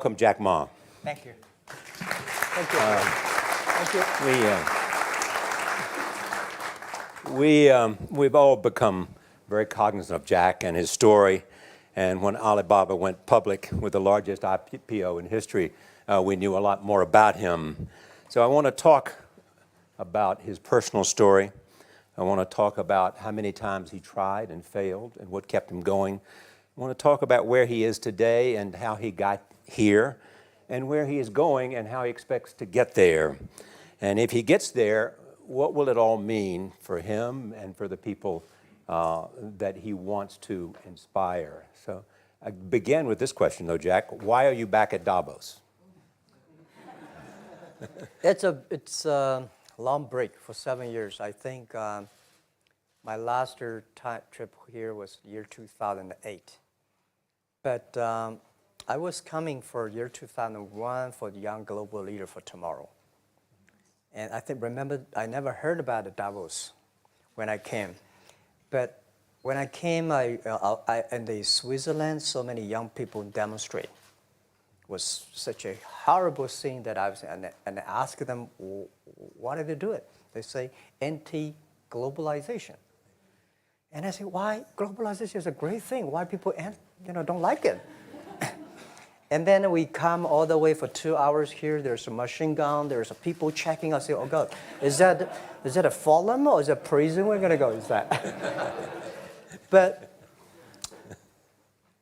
Welcome, Jack Ma. Thank you. Thank you. Thank you. We've all become very cognizant of Jack and his story. And when Alibaba went public with the largest IPO in history, we knew a lot more about him. So I want to talk about his personal story. I want to talk about how many times he tried and failed and what kept him going. I want to talk about where he is today and how he got here, and where he is going and how he expects to get there. And if he gets there, what will it all mean for him and for the people that he wants to inspire? So I begin with this question, though, Jack. Why are you back at Davos? It's a long break for 7 years. I think my last trip here was year 2008. But I was coming for year 2001 for the Young Global Leader for Tomorrow. And remember, I never heard about the Davos when I came. But when I came, in the Switzerland, so many young people demonstrate. It was such a horrible scene that I was, and I asked them, why did they do it? They say, anti-globalization. And I say, why? Globalization is a great thing. Why people don't like it? And then we come all the way for 2 hours here. There's a machine gun. There's people checking. I say, oh, God, is that a forum or is it a prison we're going to go? Is that? But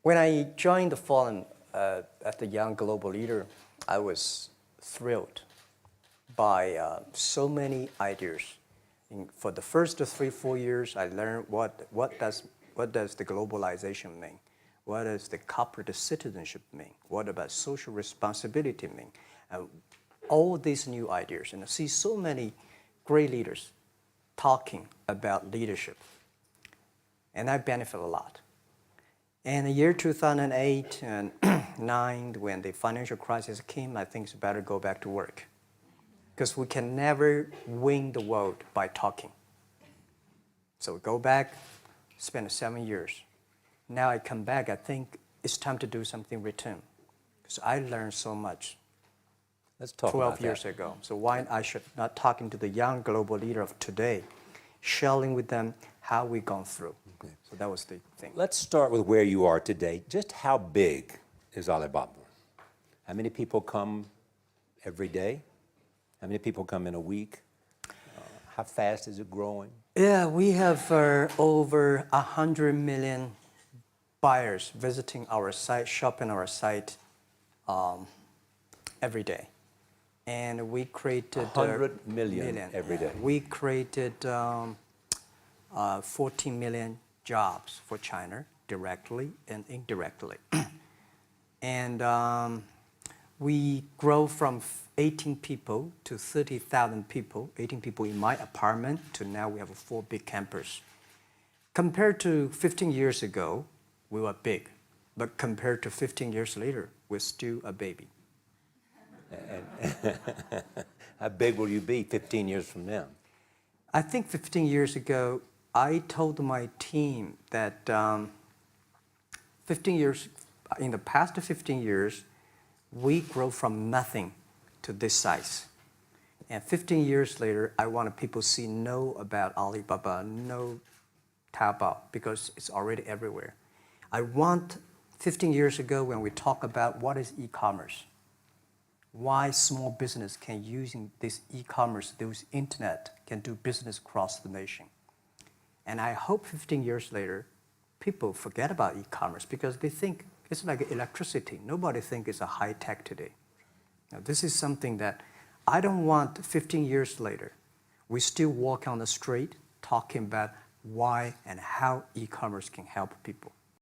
when I joined the forum at the Young Global Leader, I was thrilled by so many ideas. For the first 3-4 years, I learned what does the globalization mean? What does the corporate citizenship mean? What about social responsibility mean? All these new ideas, and I see so many great leaders talking about leadership, and I benefit a lot. And the year 2008 and 2009, when the financial crisis came, I think it's better to go back to work, because we can never win the world by talking. So we go back, spend 7 years. Now I come back, I think it's time to do something return, because I learned so much. Let's talk 12 years ago. So why I should not talking to the young global leader of today, sharing with them how we've gone through. Okay. So that was the thing. Let's start with where you are today. Just how big is Alibaba? How many people come every day? How many people come in a week? How fast is it growing? Yeah, we have over 100 million buyers visiting our site, shopping our site every day. And we created 100 million every day. We created 14 million jobs for China, directly and indirectly. And we grow from 18 people to 30,000 people, 18 people in my apartment, to now we have 4 big campus. Compared to 15 years ago, we were big, but compared to 15 years later, we're still a baby. How big will you be 15 years from now? I think 15 years ago, I told my team that in the past 15 years, we grow from nothing to this size. And 15 years later, I want people to know about Alibaba, know Taobao, because it's already everywhere. I want 15 years ago when we talk about what is e-commerce, why small business can using this e-commerce, this internet, can do business across the nation. And I hope 15 years later, people forget about e-commerce because they think it's like electricity. Nobody thinks it's a high tech today. Now, this is something that I don't want 15 years later, we still walk on the street talking about why and how e-commerce can help people.